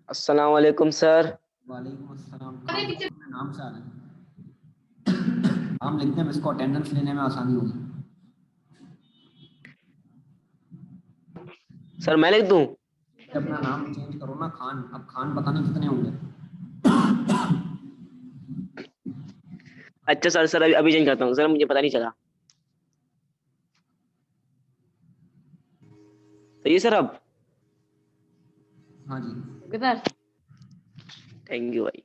अस्सलाम वालेकुम सर। वालेकुम अस्सलाम। नाम से आ रहे हैं, नाम लिखने में इसको अटेंडेंस लेने में आसानी होगी। सर मैं लिख दूं? अपना नाम चेंज करो ना, खान। अब खान पता नहीं कितने होंगे। अच्छा सर, अभी अभी चेंज करता हूँ सर, मुझे पता नहीं चला। सही है सर अब? हाँ जी। ओके सर, थैंक यू भाई।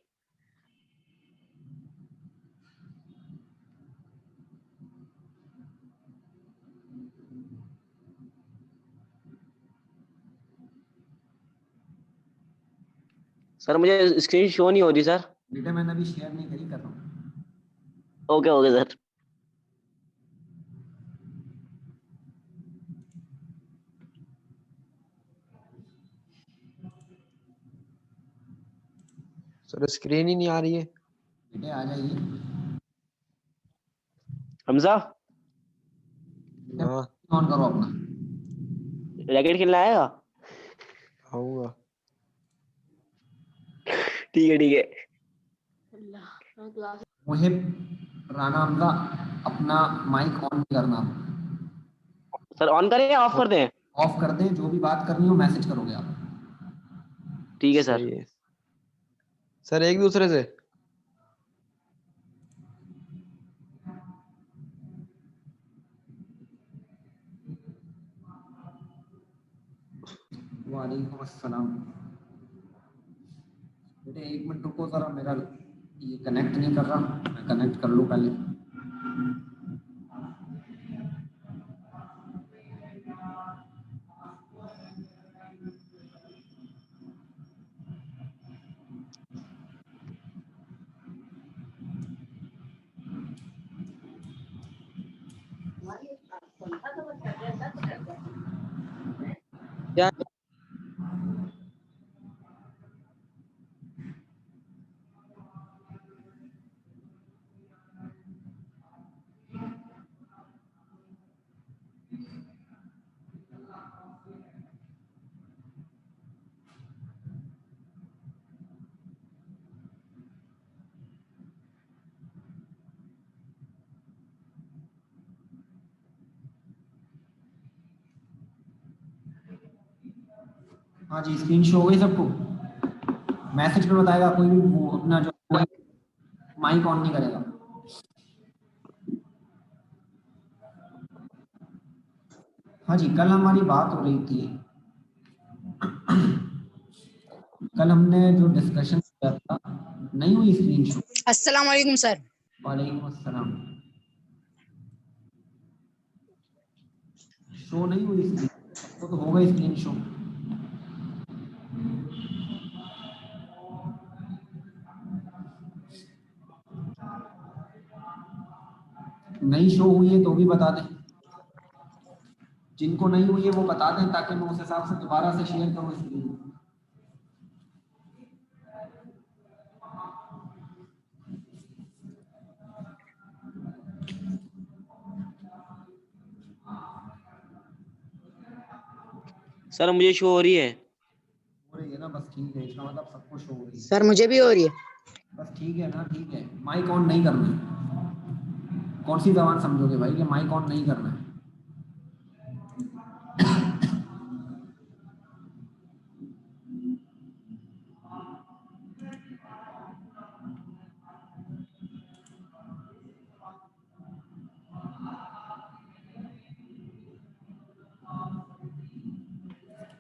सर मुझे स्क्रीन शो नहीं हो रही सर। बेटा मैंने अभी शेयर नहीं करी, कर रहा हूँ। Okay okay sir. Sir screen ही नहीं आ रही है। बेटे आ जाइए। हमजा, हाँ ऑन करो अपना। रैकेट खेलना आएगा? आऊंगा। ठीक है ठीक है। मुहिब राना हमजा, अपना माइक ऑन नहीं करना। सर ऑन करें या ऑफ कर दें? ऑफ कर दें, जो भी बात करनी हो मैसेज करोगे आप। ठीक है सर। सही है सर, एक दूसरे से। वालेकुम अस्सलाम। बेटे एक मिनट रुको जरा, मेरा ये कनेक्ट नहीं कर रहा, मैं कनेक्ट कर लूँ पहले। क्या? हाँ जी, स्क्रीन शो हो गई सबको। मैसेज पे बताएगा कोई भी, वो अपना जो माइक ऑन नहीं करेगा। हाँ जी, कल हमारी बात हो रही थी। कल हमने जो डिस्कशन किया था, नहीं हुई स्क्रीन शो। अस्सलाम वालेकुम सर। वालेकुम अस्सलाम। शो नहीं हुई स्क्रीन, सबको तो होगा स्क्रीन शो। नहीं शो हुई है तो भी बता दें, जिनको नहीं हुई है वो बता दें, ताकि मैं उस हिसाब से दोबारा से शेयर करूँ स्क्रीन। सर मुझे शो हो रही है। हो रही है ना? बस ठीक है, इसका मतलब सबको शो हो रही है। सर मुझे भी हो रही है। बस ठीक है ना, ठीक है। माइक ऑन नहीं करना है। कौन सी जबान समझोगे भाई कि माइक ऑन नहीं करना है?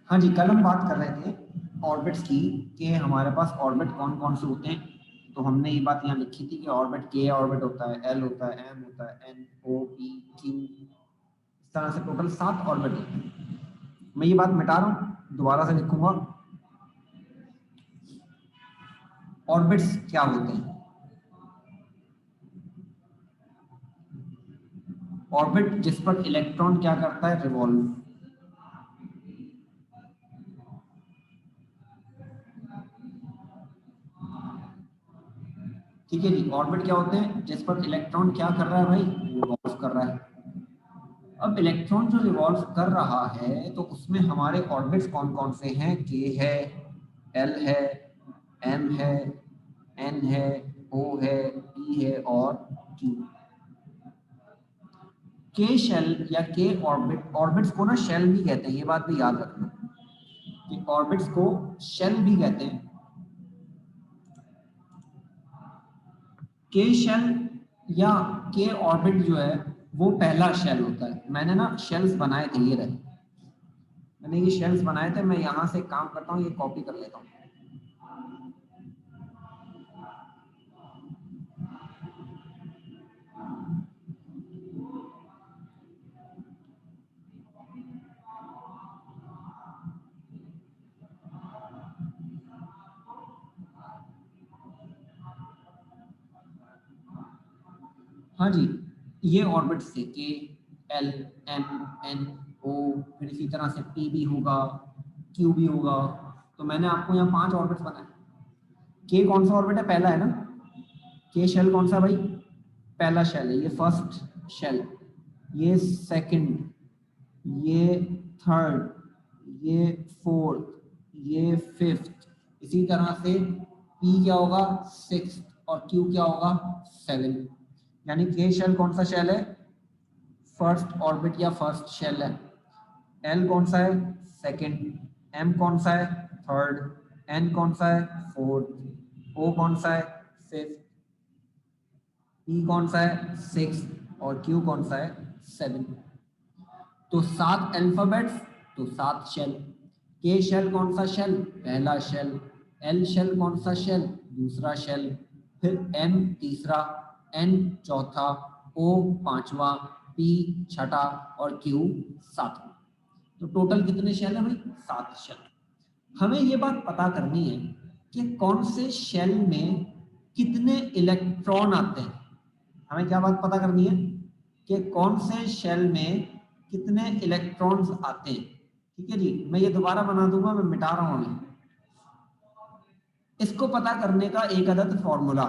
हाँ जी, कल हम बात कर रहे थे ऑर्बिट्स की, कि हमारे पास ऑर्बिट कौन कौन से होते हैं। तो हमने ये बात यहाँ लिखी थी कि ऑर्बिट के ऑर्बिट होता है, एल होता है, एम होता है, एन, ओ, पी, क्यू, इस तरह से टोटल 7 ऑर्बिट होते हैं। मैं ये बात मिटा रहा हूँ, दोबारा से लिखूंगा। ऑर्बिट्स क्या होते हैं? ऑर्बिट जिस पर इलेक्ट्रॉन क्या करता है, रिवॉल्व। ठीक है जी, ऑर्बिट क्या होते हैं? जिस पर इलेक्ट्रॉन क्या कर रहा है भाई, रिवॉल्व कर रहा है। अब इलेक्ट्रॉन जो रिवॉल्व कर रहा है तो उसमें हमारे ऑर्बिट्स कौन कौन से हैं? के है, एल है, एम है, एन है, ओ है, पी है और क्यू। के शेल या के ऑर्बिट, ऑर्बिट्स को ना शेल भी कहते हैं, ये बात भी याद रखना कि ऑर्बिट्स को शेल भी कहते हैं। के शेल या के ऑर्बिट जो है वो पहला शेल होता है। मैंने ना शेल्स बनाए थे, ये रहे, मैंने ये शेल्स बनाए थे। मैं यहाँ से काम करता हूँ, ये कॉपी कर लेता हूँ। हाँ जी, ये ऑर्बिट्स थे के, एल, एम, एन, ओ, फिर इसी तरह से पी भी होगा, क्यू भी होगा। तो मैंने आपको यहाँ 5 ऑर्बिट्स बनाए। के कौन सा ऑर्बिट है? पहला है ना। के शेल कौन सा भाई? पहला शेल है, ये फर्स्ट शेल, ये सेकंड, ये थर्ड, ये फोर्थ, ये फिफ्थ, इसी तरह से पी क्या होगा? सिक्स्थ, और क्यू क्या होगा? सेवेंथ। यानी के शेल कौन सा शेल है? फर्स्ट ऑर्बिट या फर्स्ट शेल है। एल कौन सा है? सेकंड। एम कौन सा है? थर्ड। एन कौन सा है? फोर्थ। ओ कौन सा है? फिफ्थ। पी कौन सा है? सिक्स। और क्यू कौन सा है? सेवन। तो 7 अल्फाबेट्स तो 7 शेल। के शेल कौन सा शेल? पहला शेल। एल शेल कौन सा शेल? दूसरा शेल। फिर एम तीसरा, एन चौथा, ओ पांचवा, पी छठा और क्यू सातवां। तो टोटल कितने शेल है भाई? 7 शेल। हमें ये बात पता करनी है कि कौन से शेल में कितने इलेक्ट्रॉन आते हैं। हमें क्या बात पता करनी है कि कौन से शेल में कितने इलेक्ट्रॉन्स आते हैं। ठीक है जी, मैं ये दोबारा बना दूंगा, मैं मिटा रहा हूं। इसको पता करने का एक अदद फॉर्मूला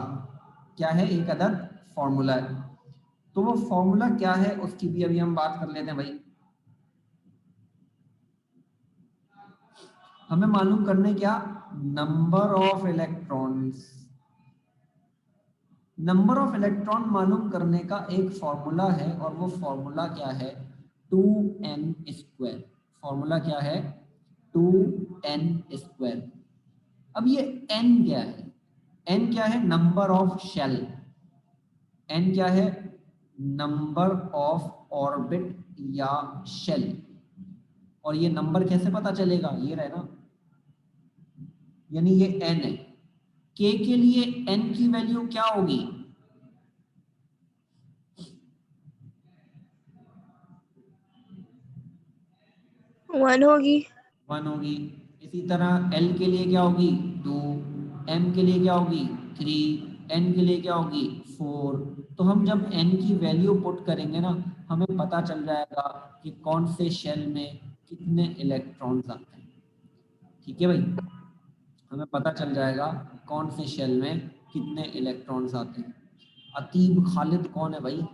क्या है? एक अदद फॉर्मूला है। तो वो फॉर्मूला क्या है उसकी भी अभी हम बात कर लेते हैं भाई। हमें मालूम करने क्या? Number of electrons. Number of electron मालूम करने का एक फॉर्मूला है, और वो फॉर्मूला क्या है? 2n²। फॉर्मूला क्या है? 2n²। अब ये n क्या है? n क्या है? Number of shell. n क्या है? नंबर ऑफ ऑर्बिट या शेल। और ये नंबर कैसे पता चलेगा? ये रहे ना, यानी ये n है। k के लिए n की वैल्यू क्या होगी? 1 होगी। 1 होगी। इसी तरह L के लिए क्या होगी? 2। M के लिए क्या होगी? 3। N के लिए क्या होगी? 4। तो हम जब N की वैल्यू पुट करेंगे ना, हमें पता चल जाएगा कि कौन से शेल में कितने इलेक्ट्रॉन्स आते हैं। ठीक है भाई, हमें पता चल जाएगा कौन से शेल में कितने इलेक्ट्रॉन्स आते हैं। अतीब खालिद कौन है भाई?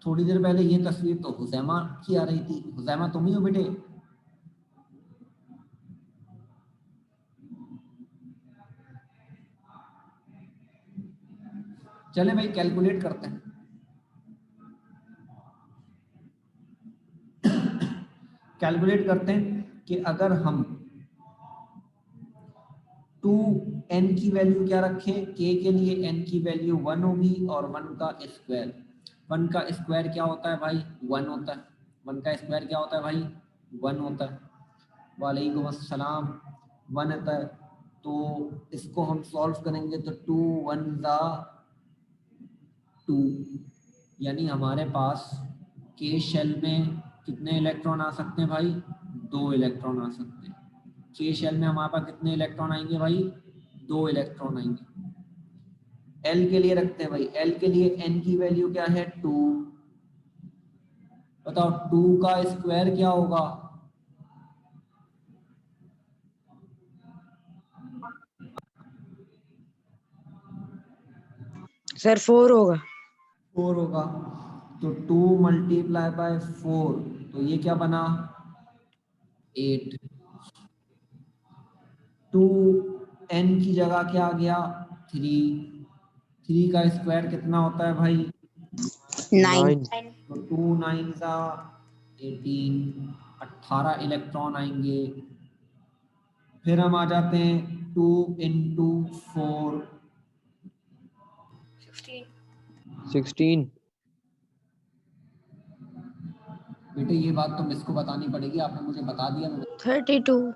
थोड़ी देर पहले ये तस्वीर तो हुसैमा की आ रही थी। हुसैमा तुम ही हो बेटे? चले भाई कैलकुलेट करते हैं। कैलकुलेट करते हैं कि अगर हम 2n की वैल्यू क्या रखें? k के लिए n की वैल्यू 1 होगी, और 1 का स्क्वायर। 1 का स्क्वायर क्या होता है भाई? 1 होता है। 1 का स्क्वायर क्या होता है भाई? 1 होता है। वालेकुम अस्सलाम। 1 होता है। तो इसको हम सॉल्व करेंगे तो 2 1 ज़ा 2, यानी हमारे पास के शेल में कितने इलेक्ट्रॉन आ सकते हैं भाई? 2 इलेक्ट्रॉन आ सकते हैं। के शेल में हमारे पास कितने इलेक्ट्रॉन आएंगे भाई? 2 इलेक्ट्रॉन आएंगे। एल के लिए रखते हैं भाई। एल के लिए एन की वैल्यू क्या है? 2। बताओ 2 का स्क्वायर क्या होगा? सर 4 होगा। 4 होगा, तो 2 मल्टीप्लाई बाय 4, तो ये क्या बना 8। 2 n की जगह क्या आ गया 3। 3 का स्क्वायर कितना होता है भाई 9। 9। तो 2 9 का 18, 18 इलेक्ट्रॉन आएंगे। फिर हम आ जाते हैं 2 इंटू 4, 16। बेटे ये बात तो मिस को बतानी पड़ेगी, आपने मुझे बता दिया। 32।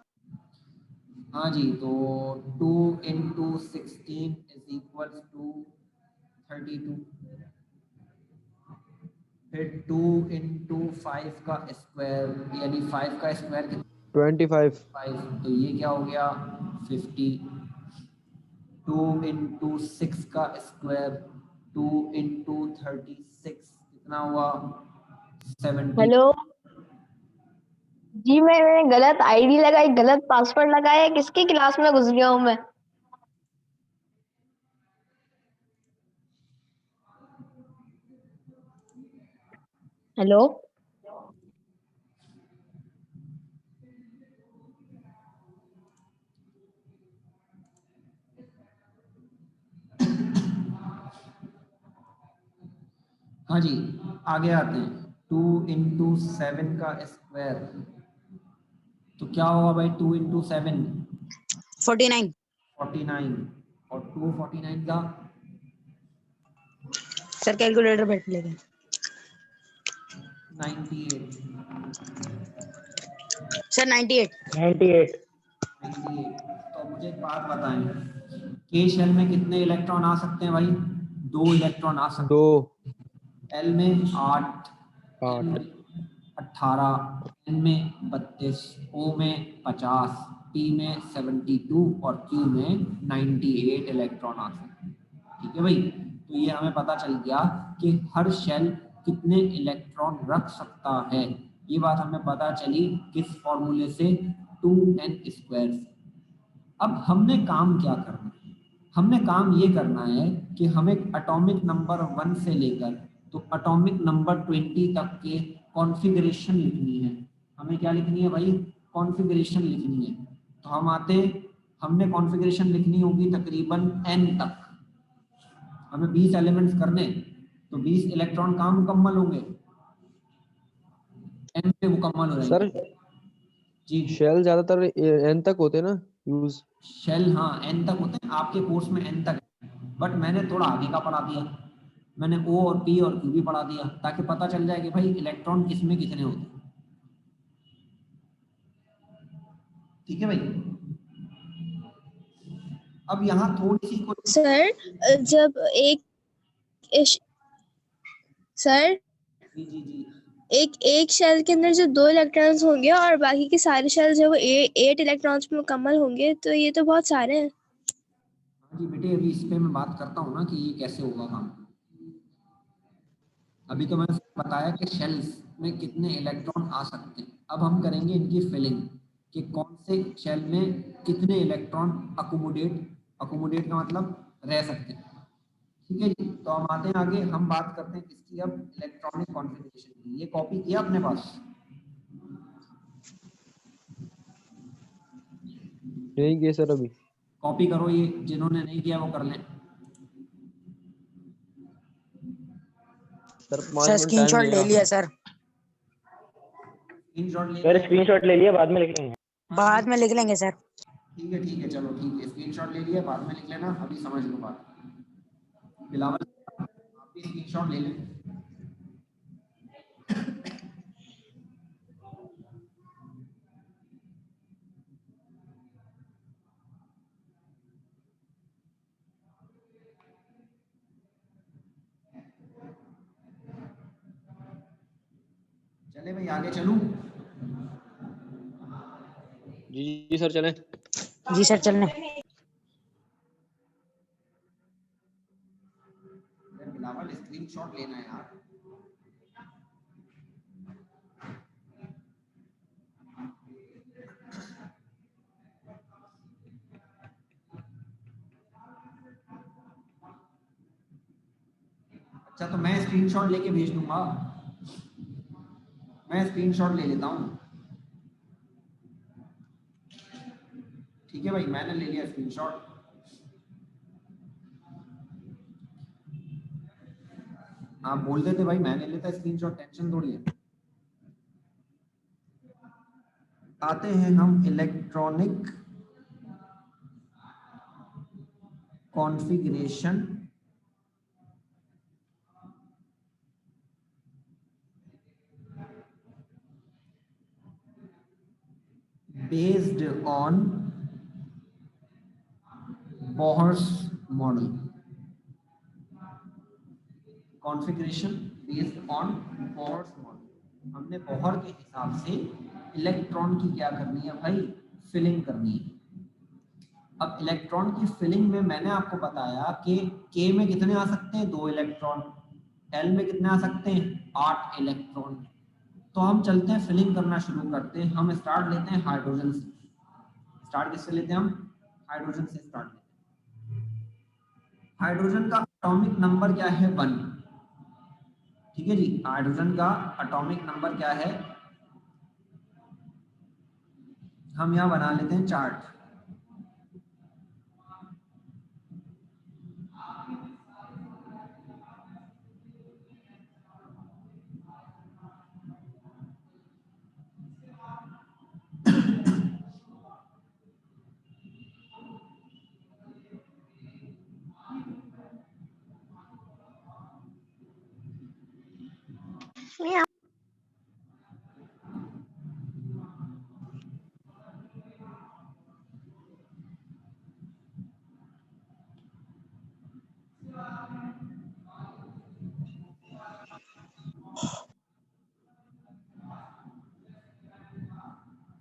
हाँ जी, तो 2 इंटू 16 इज इक्वल टू 32। फिर 2 इंटू 5 का स्क्वायर, यानी 5 का स्क्वायर कितना 25। 5, तो ये क्या हो गया 50। 2 इंटू 6 का स्क्वायर, 2 इंटू 36 कितना हुआ 70। हेलो जी, मैंने गलत आईडी लगाई, गलत पासवर्ड लगाया, किसकी क्लास में घुस गया हूँ मैं। हेलो हाँ जी, आगे आते हैं 2 इंटू 7 का स्क्वायर, तो क्या होगा भाई 2 इंटू 7 49। 49, और 2 49 का सर कैलकुलेटर बैठ लेगा। 98। सर 98। 98। 98। तो मुझे एक बात बताएं, के शेल में कितने इलेक्ट्रॉन आ सकते हैं भाई 2 इलेक्ट्रॉन आ सकते 2। हैं। एल में 8, एन 8। में 18, एन में 32, ओ में 50, पी में 72 और क्यू में 98 इलेक्ट्रॉन आ सकते हैं। ठीक है भाई, तो ये हमें पता चल गया कि हर शेल कितने इलेक्ट्रॉन रख सकता है। ये बात हमें पता चली किस फॉर्मूले से 2n स्क्वायर से। अब हमने काम क्या करना है, हमने काम ये करना है कि हमें एटॉमिक नंबर 1 से लेकर तो एटॉमिक नंबर 20 तक के कॉन्फ़िगरेशन लिखनी है। हमें क्या लिखनी है भाई कॉन्फ़िगरेशन लिखनी है। तो हम आते, हमने कॉन्फ़िगरेशन लिखनी होगी तकरीबन n तक। हमें 20 एलिमेंट्स करने, तो 20 इलेक्ट्रॉन कहाँ मुकम्मल होंगे n पे मुकम्मल हो सर जाएंगे। जी शेल ज्यादातर n तक होते हैं ना यूज। शेल, हाँ n तक होते हैं, आपके कोर्स में n तक है, बट मैंने थोड़ा आगे का पढ़ा दिया। मैंने O और P और Q भी पढ़ा दिया ताकि पता चल जाए कि भाई इलेक्ट्रॉन किस में कितने होते हैं। ठीक है भाई, अब यहाँ थोड़ी सी कोई सर जब सर जी जी जी एक शेल के अंदर जो 2 इलेक्ट्रॉन्स होंगे और बाकी के सारे शेल जो 8 इलेक्ट्रॉन्स में मुकम्मल होंगे, तो ये तो बहुत सारे हैं। हाँ जी बेटे, अभी इस पे मैं बात करता हूँ ना कि ये कैसे होगा काम। अभी तो मैंने बताया कि शेल्स में कितने इलेक्ट्रॉन आ सकते हैं। अब हम करेंगे इनकी फिलिंग कि कौन से शेल में कितने इलेक्ट्रॉन अकोमोडेट का मतलब रह सकते हैं। ठीक है जी, तो हम आते हैं आगे, हम बात करते हैं किसकी अब इलेक्ट्रॉनिक कॉन्फ़िगरेशन की। ये कॉपी किया अपने पास? नहीं किए सर अभी। कॉपी करो, ये जिन्होंने नहीं किया वो कर लें। Sir 5 sir minute time screenshot ले लगेगा। लिया सर। स्क्रीनशॉट ले सर लिया? स्क्रीनशॉट ले लिया, बाद में लिख लेंगे। बाद में लिख लेंगे सर। ठीक है चलो ठीक है, स्क्रीनशॉट ले लिया, बाद में लिख लेना, अभी समझ लो बात। बिलावल आप भी स्क्रीनशॉट ले लें। चले भाई आगे चलूं? जी सर चलें। जी सर चलने। बिलावल स्क्रीनशॉट लेना है यार। अच्छा तो मैं स्क्रीनशॉट लेके भेज दूंगा, मैं स्क्रीनशॉट ले लेता हूँ। ठीक है भाई, मैंने ले लिया स्क्रीनशॉट। आप बोल देते भाई मैंने लेता स्क्रीनशॉट, टेंशन थोड़ी है। आते हैं हम electronic configuration based on Bohr's model. Configuration based on Bohr's model, हमने बोहर के हिसाब से इलेक्ट्रॉन की क्या करनी है भाई, फिलिंग करनी है। अब इलेक्ट्रॉन की फिलिंग में मैंने आपको बताया कि के में कितने आ सकते हैं, 2 इलेक्ट्रॉन, एल में कितने आ सकते हैं, 8 इलेक्ट्रॉन। तो हम चलते हैं फिलिंग करना शुरू करते हैं। हम स्टार्ट लेते हैं हाइड्रोजन से। स्टार्ट किससे लेते हैं हम, हाइड्रोजन से स्टार्ट लेते हैं। हाइड्रोजन का एटॉमिक नंबर क्या है, 1। ठीक है जी, हाइड्रोजन का एटॉमिक नंबर क्या है, हम यहाँ बना लेते हैं चार्ट।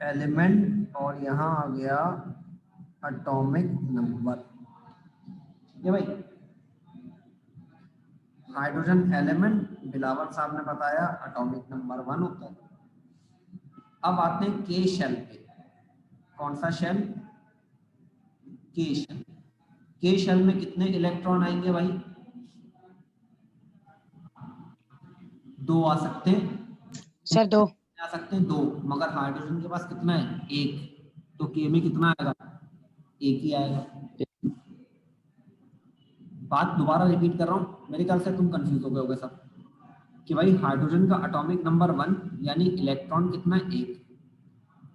एलिमेंट और यहाँ आ गया एटॉमिक नंबर। ये भाई हाइड्रोजन एलिमेंट बिलावल साहब ने बताया एटॉमिक नंबर 1 होता है। अब आते हैं के शेल पे। कौन सा शेल, के शेल। के शेल में कितने इलेक्ट्रॉन आएंगे भाई, 2 आ सकते हैं सर 2। आ सकते हैं 2, मगर हाइड्रोजन के पास कितना है, 1। तो के में कितना आएगा, 1 ही आएगा। बात दोबारा रिपीट कर रहा हूँ, मेरे ख्याल से तुम कंफ्यूज हो गए होगे सब कि भाई हाइड्रोजन का एटॉमिक नंबर 1 यानी इलेक्ट्रॉन कितना, 1।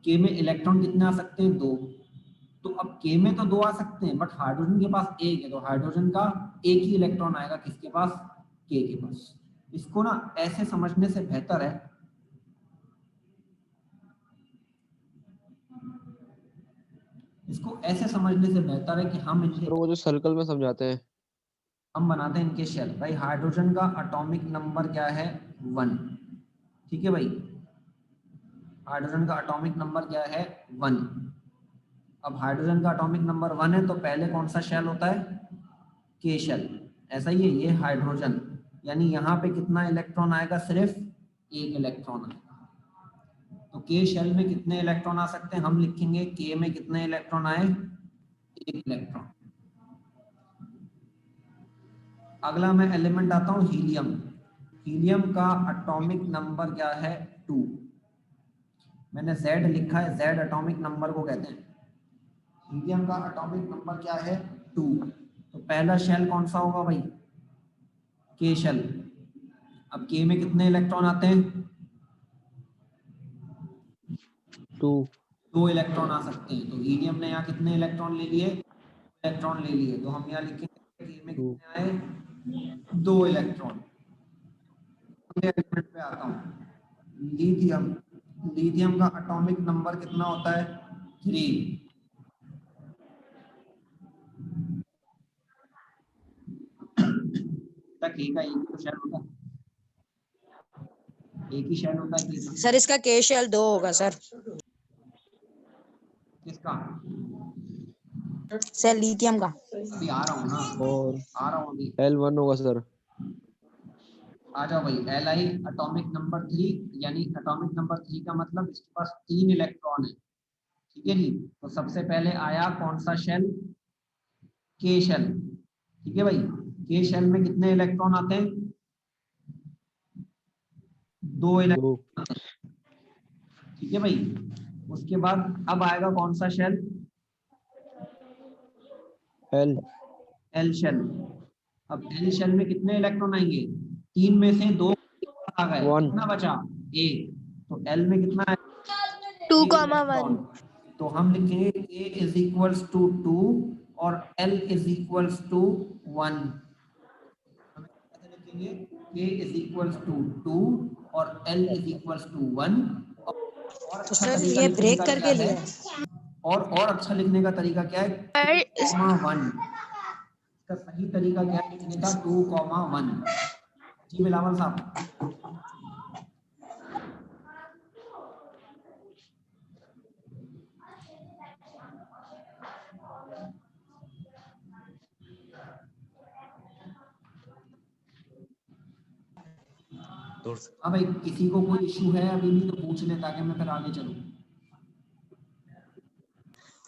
के में इलेक्ट्रॉन कितने आ सकते हैं, 2। तो अब के में तो 2 आ सकते हैं, बट हाइड्रोजन के पास 1 है, तो हाइड्रोजन का 1 ही इलेक्ट्रॉन आएगा किसके पास, के के पास। इसको ना ऐसे समझने से बेहतर है, इसको ऐसे समझने से बेहतर है कि हम इनके वो जो सर्कल में समझाते हैं, हम बनाते हैं इनके शेल। भाई हाइड्रोजन का एटॉमिक नंबर क्या है, 1। ठीक है भाई, हाइड्रोजन का एटॉमिक नंबर क्या है, 1। अब हाइड्रोजन का एटॉमिक नंबर 1 है तो पहले कौन सा शेल होता है, के शेल। ऐसा ही है, ये हाइड्रोजन यानी यहाँ पे कितना इलेक्ट्रॉन आएगा, सिर्फ 1 इलेक्ट्रॉन आएगा। तो के शेल में कितने इलेक्ट्रॉन आ सकते हैं, हम लिखेंगे के में कितने इलेक्ट्रॉन आए, 1 इलेक्ट्रॉन। अगला मैं एलिमेंट आता हूँ हीलियम। हीलियम का एटॉमिक नंबर क्या है, 2। मैंने Z लिखा है, Z एटॉमिक नंबर को कहते हैं। हीलियम का एटॉमिक नंबर क्या है, 2। तो पहला शेल कौन सा होगा भाई, के शेल। अब के में कितने इलेक्ट्रॉन आते हैं, 2 इलेक्ट्रॉन आ सकते हैं। तो हीलियम ने यहाँ कितने इलेक्ट्रॉन ले लिए, इलेक्ट्रॉन ले लिए। तो हम यहाँ लिखेंगे के में कितने आए, 2 इलेक्ट्रॉन। अगले एलिमेंट पे आता हूँ, लिथियम। लिथियम का एटॉमिक नंबर कितना होता है, 3। तक एक ही तो शेल होता है, एक ही शेल होता है कि सर इसका के शेल 2 होगा सर। किसका, सर लिथियम का। अभी आ रहा हूँ ना, और आ रहा हूँ अभी। L1 होगा सर। आ जाओ भाई, Li एटॉमिक नंबर 3 यानी एटॉमिक नंबर 3 का मतलब इसके पास 3 इलेक्ट्रॉन है। ठीक है जी, तो सबसे पहले आया कौन सा शेल, के शेल। ठीक है भाई, के शेल में कितने इलेक्ट्रॉन आते हैं, दो इलेक्ट्रॉन, दो ठीक है भाई। उसके बाद अब आएगा कौन सा शेल? L L shell. अब एल शेल में कितने इलेक्ट्रॉन आएंगे? 3 में से 2 आ गए, 1 कितना बचा? एक। तो एल में कितना है? 2,1 तो हम लिखेंगे k इज इक्वल्स टू 2 और l इज इक्वल्स टू 1। हम कैसे लिखेंगे? k इज इक्वल्स टू 2 और l इज इक्वल्स टू 1। और तो अच्छा सर तरीका ये लिखने ब्रेक का करके क्या लिया है? है। और अच्छा लिखने का तरीका क्या है? पर इस 2,1। इसका सही तरीका क्या है लिखने का? 2,1। जी बिलावल साहब। हाँ भाई, किसी को कोई इशू है अभी भी तो पूछ ले, ताकि मैं फिर आगे चलूं।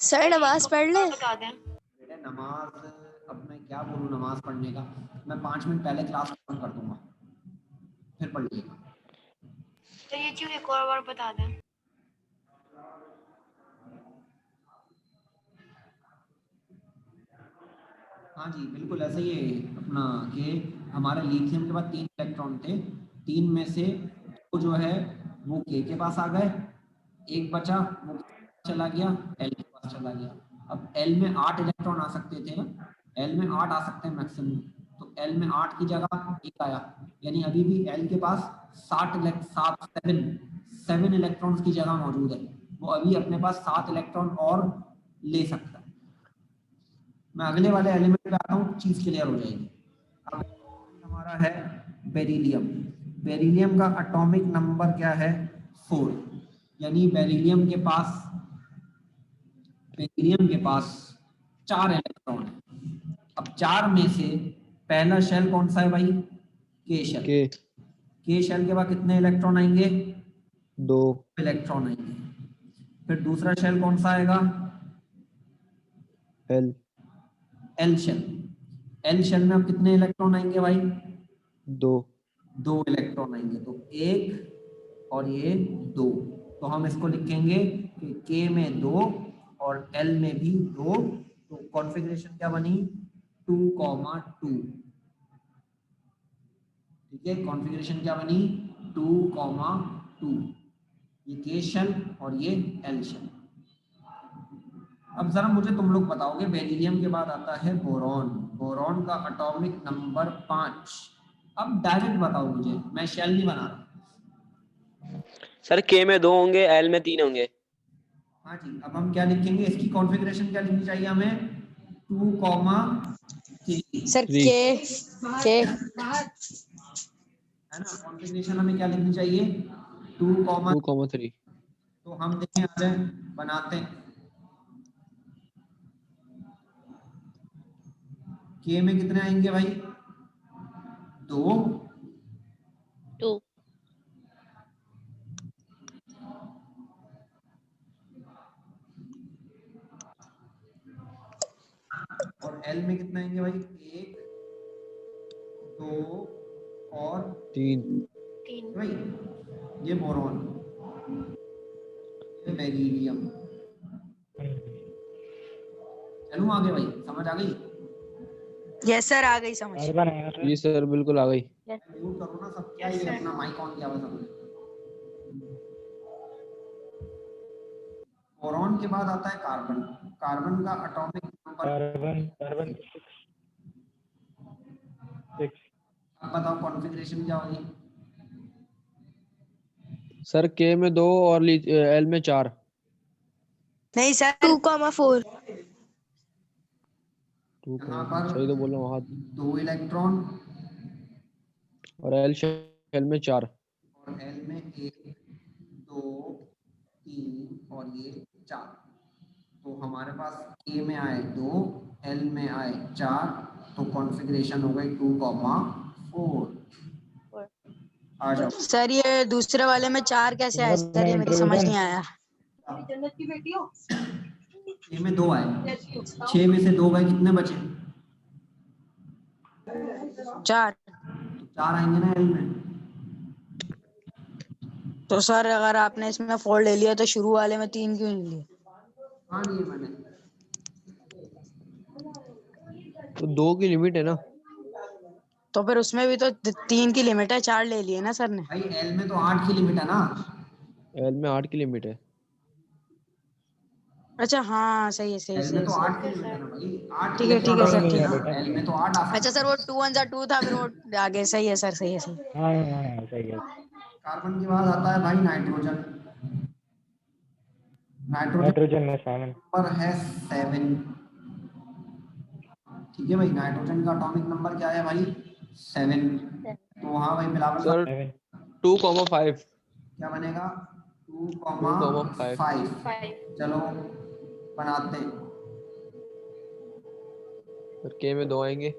सर नमाज पढ़ ले। बेटे नमाज, अब मैं क्या बोलूं नमाज पढ़ने का? मैं 5 मिनट पहले क्लास खत्म कर दूंगा, फिर पढ़ लीजिएगा। तो ये क्यों एक और बार बता दें? हाँ जी बिल्कुल ऐसा ही है अपना, कि हमारे लिथियम के बाद 3 इलेक्ट्रॉन थे, 3 में से 2 जो है वो के पास आ गए, एक बचा वो चला गया, एल के पास चला गया। अब एल में 8 इलेक्ट्रॉन आ सकते थे ना, एल में 8 आ सकते हैं मैक्सिमम, तो एल में 8 की जगह एक आया, यानी अभी भी एल के पास 7 इलेक्ट्रॉन्स की जगह मौजूद है। वो अभी अपने पास 7 इलेक्ट्रॉन और ले सकता है। मैं अगले वाले एलिमेंट पे आता हूँ, चीज क्लियर हो जाएगी। अब हमारा है बेरिलियम। बेरिलियम का एटॉमिक नंबर क्या है? 4। यानी बेरिलियम के पास 4 इलेक्ट्रॉन है। अब 4 में से पहला शेल कौन सा है भाई? के शेल। के के शेल के बाद कितने इलेक्ट्रॉन आएंगे? 2 इलेक्ट्रॉन आएंगे। फिर दूसरा शेल कौन सा आएगा? L L shell. L shell में अब कितने इलेक्ट्रॉन आएंगे भाई? 2 इलेक्ट्रॉन आएंगे, तो 1 और ये 2। तो हम इसको लिखेंगे कि के में 2 और एल में भी 2। तो कॉन्फ़िगरेशन क्या बनी? 2,2। ठीक है, कॉन्फ़िगरेशन क्या बनी? 2,2। ये के शेल और ये एल शेल। अब जरा मुझे तुम लोग बताओगे, बेरिलियम के बाद आता है बोरॉन। बोरॉन का एटॉमिक नंबर 5। अब डायरेक्ट बताओ मुझे, मैं शेल नहीं बना रहा। सर के में 2 होंगे, एल में 3 होंगे। हाँ जी, अब हम क्या लिखेंगे? इसकी कॉन्फ़िगरेशन क्या लिखनी चाहिए हमें? 2,3 सर 3 के है ना। कॉन्फ़िगरेशन हमें क्या लिखनी चाहिए? 2, 2,3 तो हम देखें, आ जाए बनाते हैं। के में कितने आएंगे भाई? 2। 2 और एल में कितने आएंगे भाई? 1, 2 और 3 भाई ये बोरॉन, ये बेरिलियम। चलूं आगे भाई, समझ आ गई? यस सर आ गई समझ। जी सर बिल्कुल आ गई। म्यूट करो ना सब, क्या ये अपना माइक ऑन किया हुआ सबने? बोरॉन के बाद आता है कार्बन। कार्बन का एटॉमिक नंबर अब बताओ कॉन्फ़िगरेशन क्या होगी? सर के में 2 और एल में 4। नहीं सर 2,4 यहाँ पर सही तो बोल रहा हूँ। 2 इलेक्ट्रॉन और एल शेल में 4। और एल में 1, 2, 3 और ये 4। तो हमारे पास ए में आए 2, एल में आए 4, तो कॉन्फ़िगरेशन हो गई 2,4। आ जाओ। सर ये दूसरे वाले में 4 कैसे आया सर? ये मेरी समझ नहीं आया। ए में 2 आए, 6 में से 2 गए, कितने बचे? 4 तो 4 आएंगे ना एल में। तो सर अगर आपने इसमें 4 ले लिया तो शुरू वाले में 3 क्यों नहीं लिए? हाँ नहीं मैंने तो 2 की लिमिट है ना। तो फिर उसमें भी तो 3 की लिमिट है, 4 ले लिए ना सर ने। भाई एल में तो 8 की लिमिट है ना। एल में 8 की लिमिट है। अच्छा हाँ सही है, सही एल में तो सही 8 की लिमिट है ना भाई, 8 ठीक है इलेक्ट्रॉन सर, होते ठीक हैं है। ना, एल में तो 8 आ सकते अच्छा सर वो 2 1 जा 2 था, फिर वो आगे सही है सर, सही है सही। हाँ सही है। कार्बन के बाद आता है भाई नाइट्रोजन। नाइट्रोजन नाइट्रोजन में 7। पर है 7। ठीक है भाई, नाइट्रोजन का एटॉमिक नंबर क्या है भाई? 7। तो हाँ भाई बिलावल सर साहब 2,5। क्या बनेगा? 2,5। 2,5। चलो बनाते हैं। सर के में 2 आएंगे।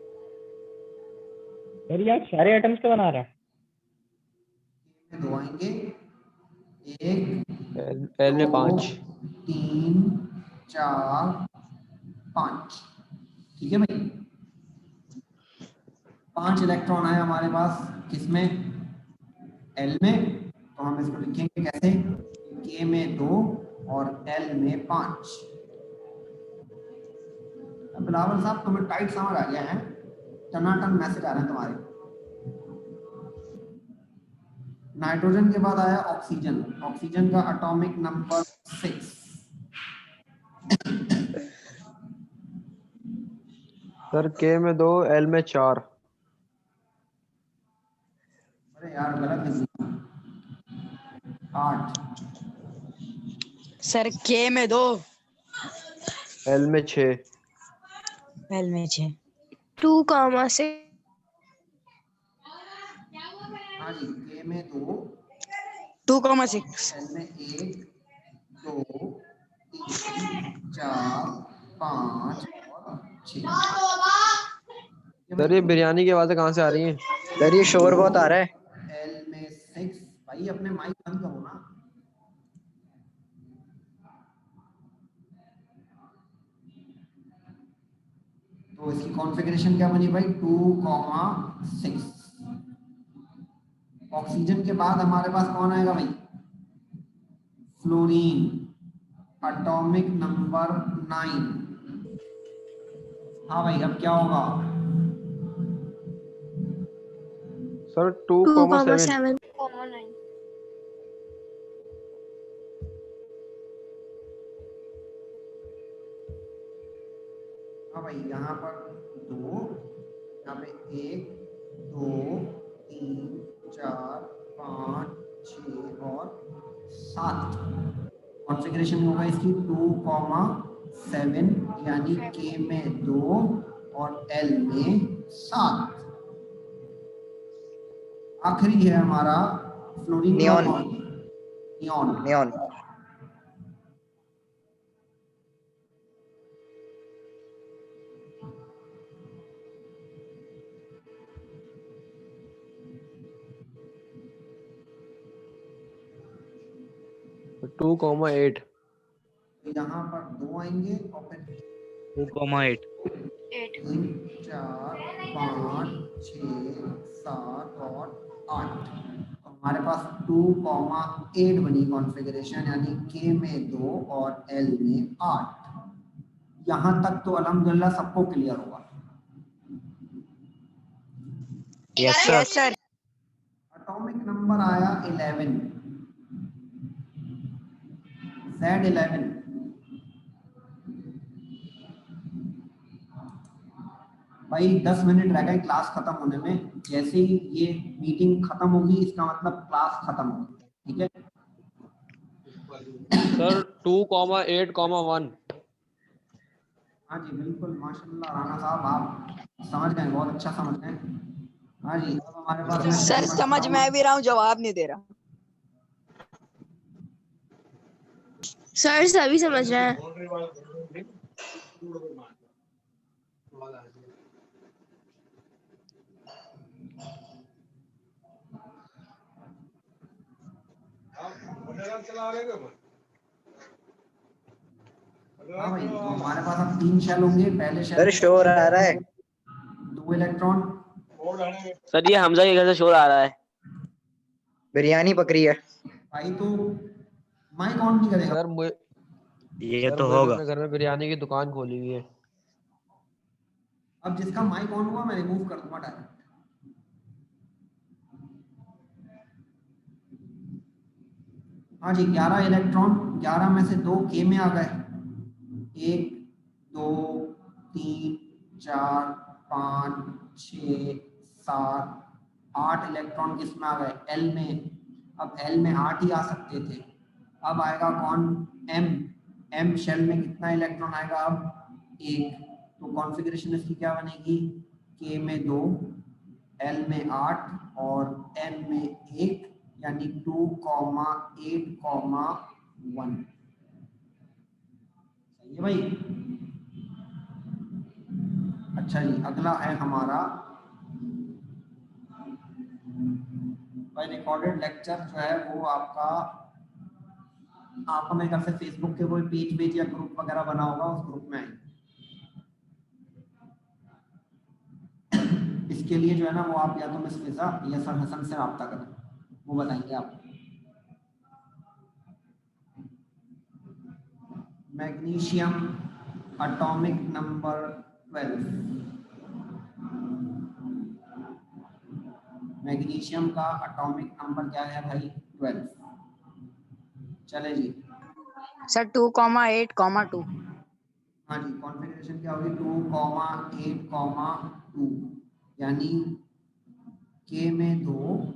सर यार सारे आइटम्स तो बना रहा है। 2 आएंगे, 1 एल में 2 5। 3 4 5। ठीक है भाई, 5 इलेक्ट्रॉन है हमारे पास किसमें? एल में। तो हम इसको लिखेंगे कैसे? के में 2 और एल में 5। बिलावल साहब तुम्हें टाइट समझ आ गया है, टनाटन मैसेज आ रहे हैं तुम्हारे। नाइट्रोजन के बाद आया ऑक्सीजन। ऑक्सीजन का एटॉमिक नंबर 6। सर के में 2, एल में 4। अरे यार गलत लिख दिया। 8। सर के में 2, एल में 6। एल में 6। 2,6। हाँ जी, के में 2, 2,6। एल में 1 2 3 4 5 और 6। सर ये बिरयानी की आवाजें कहाँ से आ रही हैं? सर ये शोर बहुत आ रहा है। एल में 6। भाई अपने माइक बंद करो ना। तो इसकी कॉन्फ़िगरेशन क्या बनी भाई? 2,6। ऑक्सीजन के बाद हमारे पास कौन आएगा भाई? Fluorine, atomic number 9। हाँ भाई अब क्या होगा? सर 2,7। 2,7। हाँ भाई यहाँ पर 2, यहाँ पे 1 2 3 4 5 6 और 7। कॉन्फ़िगरेशन होगा इसकी 2,7, यानी के में 2 और एल में 7। आखिरी है हमारा fluorine. Neon. Neon. Neon. Two 2,8। तो यहाँ पर 2 आएंगे और फिर 2,8। 3 4 5 6 7 और 8। तो हमारे पास 2,8 बनी कॉन्फ़िगरेशन, यानी के में 2 और एल में 8। यहाँ तक तो अल्हम्दुलिल्लाह सबको क्लियर होगा। Yes sir. एटॉमिक नंबर आया 11, Z11। भाई 10 मिनट रह गए क्लास खत्म होने में। जैसे ही ये मीटिंग खत्म होगी इसका मतलब क्लास खत्म होगी। ठीक है सर 2,8,1। हाँ जी बिल्कुल, माशाल्लाह राणा साहब आप समझ गए, बहुत अच्छा समझ गए। हाँ जी अब हमारे पास मैं सर समझ में भी रहा हूँ, जवाब नहीं दे रहा। सर सभी समझ रहे हैं। हाँ भाई, तो हमारे पास अब 3 शेल होंगे। पहले शेल सर शोर आ रहा है। 2 इलेक्ट्रॉन। सर ये हमजा के घर से शोर आ रहा है। बिरयानी पक रही है। भाई तो माई काउंट नहीं करेगा। सर मुझे ये सर तो मुझे होगा। अपने घर में बिरयानी की दुकान खोली हुई है। अब जिसका माई काउंट हुआ मैं रिमूव कर दूंगा डायरेक्ट। हाँ जी, 11 इलेक्ट्रॉन, 11 में से 2 के में आ गए। 1 2 3 4 5 6 7 8 इलेक्ट्रॉन किस में आ गए? एल में। अब एल में 8 ही आ सकते थे। अब आएगा कौन? एम। एम शेल में कितना इलेक्ट्रॉन आएगा? अब 1। तो कॉन्फ़िगरेशन इसकी क्या बनेगी? के में 2, एल में 8 और एम में 1, यानी 2, 8, 1। सही है भाई। अच्छा जी, अगला है हमारा भाई रिकॉर्डेड लेक्चर जो है वो आपका, आप मेरे घर से फेसबुक के कोई पेज या ग्रुप वगैरह बना होगा, उस ग्रुप में आएंगे। इसके लिए जो है ना वो आप या तो मिस फिजा या सर हसन से रब्ता करें, वो बताएंगे आपको। Magnesium atomic number 12। मैग्नीशियम का एटॉमिक नंबर क्या है भाई? 12। चले जी। सर 2,8,2। हाँ जी, कॉन्फ़िगरेशन क्या होगी? 2,8,2, यानी के में 2,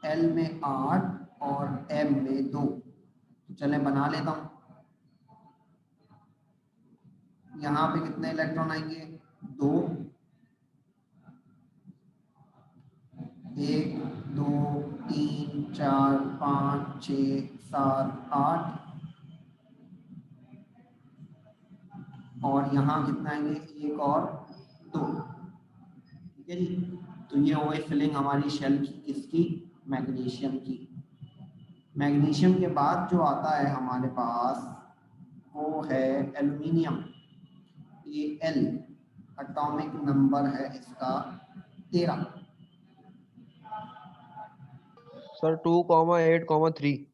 एल में 8 और एम में 2। तो चले बना लेता हूँ। यहाँ पे कितने इलेक्ट्रॉन आएंगे? 2, 1 2 3 4 5 6 7 8, और यहाँ कितना आएंगे? 1 और 2। ठीक है जी। तो ये हो गई फिलिंग हमारी शेल की, किसकी? मैग्नीशियम की। मैग्नीशियम के बाद जो आता है हमारे पास वो है एल्युमिनियम। ये एल एटॉमिक नंबर है इसका 13। सर 2,8,3।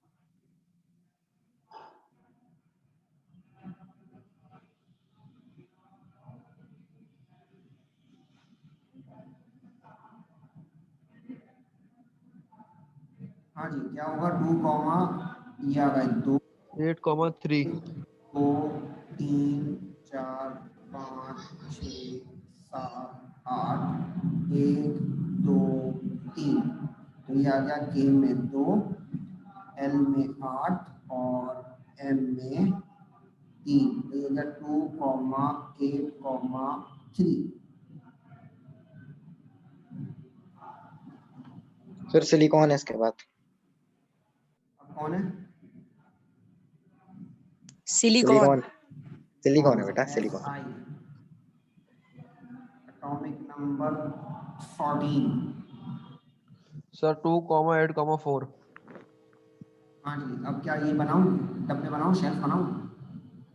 हाँ जी, क्या होगा? 2 कॉमा, ये आ गए 2 8,3। 2 3 4 5 6 7 8 1 2 3। तो ये आ गया के में 2, एल में 8 और एम में 3। तो ये हो गया 2,8,3। फिर सिलिकॉन है इसके बाद। अब कौन है? सिलिकॉन। सिलिकॉन है बेटा, सिलिकॉन। Atomic number 14। सर 2,8,4। हाँ जी, अब क्या ये बनाऊं? डब्बे बनाऊं? शेल्फ बनाऊं?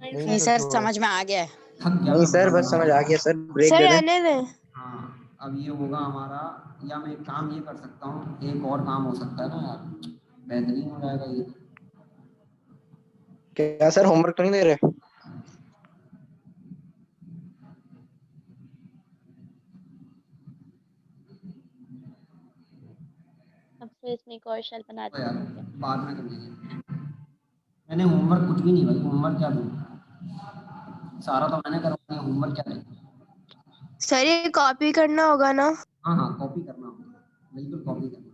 नहीं सर, समझ में आ गया है। थक गया नहीं मैं सर, बना बस बना समझ के। आ गया सर, ब्रेक सर दे दें। रहने दें। हाँ, अब ये होगा हमारा, या मैं एक काम ये कर सकता हूँ, एक और काम हो सकता है ना यार, बेहतरीन हो जाएगा ये। क्या सर, होमवर्क तो नहीं दे रहे? अब फिर इसमें एक और शेल बना तो यार देंगे। बाद में कर लीजिए। मैंने होमवर्क कुछ भी नहीं भाई, होमवर्क क्या दूँ? सारा तो मैंने करवाया, होमवर्क क्या दूँ? सर ये कॉपी करना होगा ना? हाँ हाँ, कॉपी करना होगा, बिल्कुल कॉपी करना होगा।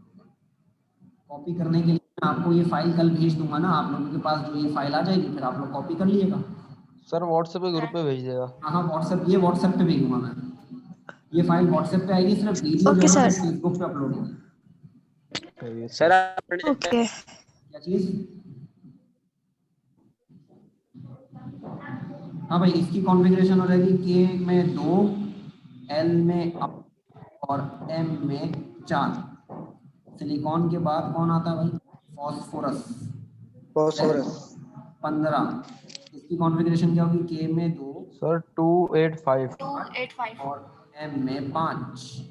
कॉपी करने के लिए मैं आपको ये फाइल कल भेज दूंगा ना, आप लोगों के पास जो ये फाइल आ जाएगी, फिर आप लोग कॉपी कर लीजिएगा। सर व्हाट्सएप के ग्रुप पे भेज देगा। हाँ हाँ, व्हाट्सएप पे भेजूंगा मैं। ये फाइल व्हाट्सएप पे आएगी, सिर्फ वीडियो जो ओके है ना सर। वो फेसबुक पे अपलोड होगी। सर आप ओके। क्या चीज? हाँ भाई, इसकी कॉन्फ़िगरेशन हो जाएगी के में 2, एल में 8 और एम में 4। सिलिकॉन के बाद कौन आता है भाई? फॉस्फोरस। फॉस्फोरस। 15। इसकी कॉन्फ़िगरेशन क्या होगी? के में 2, सर 2,8,5। 285। और एम में 5।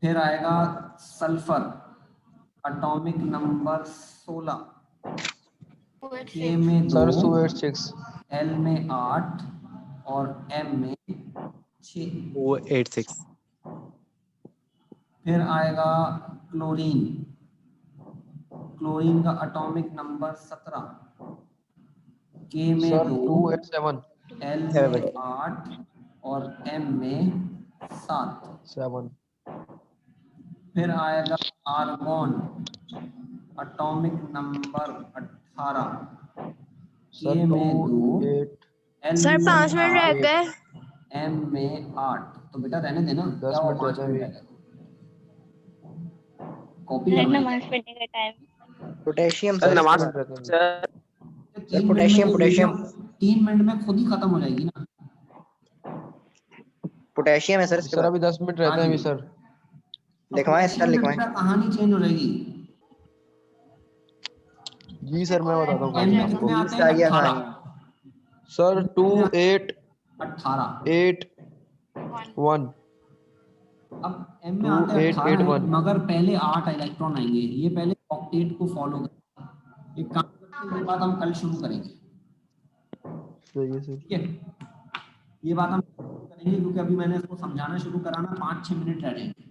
फिर आएगा सल्फर। एटॉमिक नंबर 16, OH के में सर 2, 286 एल में 8 और एम में 6। 486 फिर आएगा क्लोरीन, क्लोरीन का एटॉमिक नंबर 17, के में सर 2, 287 एल में 8 और एम में 7। 7 फिर आएगा आर्गॉन, एटॉमिक नंबर 18, सर के में 2, 28 एल सर में 5 मिनट रह 8, गए। एम में 8। तो बेटा रहने देना, 10 क्या हुआ मिनट 5 रहते मिनट हैं रह गए कॉपी सर करना है नमाज पढ़ने का टाइम। Potassium sir sir. नमाज मिनट रहते हैं सर क्या? सर पोटेशियम, पोटेशियम 3 मिनट में खुद ही खत्म हो जाएगी ना। पोटेशियम है सर इसके सर बाद। अभी 10 मिनट रहते हैं अभी सर। लिखवाएं सर, लिखवाएं। कहानी चेंज हो जाएगी। जी सर मैं बताता हूँ एम कहानी में आपको। कितने आते से आ गया हैं? कहानी। 18। सर 2 8 18। 8 1 अब एम में 2 आते हैं 8 18 8 हैं, 1 मगर पहले 8 इलेक्ट्रॉन आएंगे। ये पहले ऑक्टेट को फॉलो करेगा। एक काम करते हैं, ये बात हम कल शुरू करेंगे। सही है सर। ठीक है, ये बात हम करेंगे क्योंकि अभी मैंने इसको समझाना शुरू कराना, 5-6 मिनट रह रहे हैं।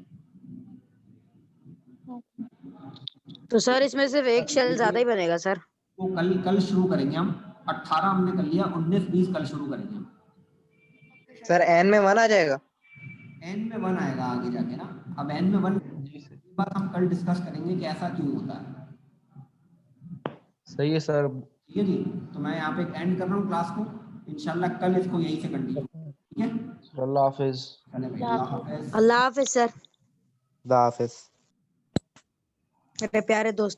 तो सर इसमें सिर्फ एक शेल ज्यादा ही बनेगा सर। वो कल शुरू करेंगे हम। 18 हमने कर लिया, 19-20 कल शुरू करेंगे हम। सर एन में 1 आ जाएगा। एन में 1 आएगा आगे जाके ना। अब एन में 1 जी सर बात हम कल डिस्कस करेंगे कि ऐसा क्यों होता है। सही है सर। ठीक है जी, तो मैं यहाँ पे एंड कर रहा हूँ क्लास को। इंशाल्लाह कल इसको यहीं से कंटिन्यू। ठीक है, अल्लाह हाफिज। चले भाई, अल्लाह हाफिज। अल्लाह हाफिज सर। खुदा हाफिज। मेरे प्यारे दोस्तों।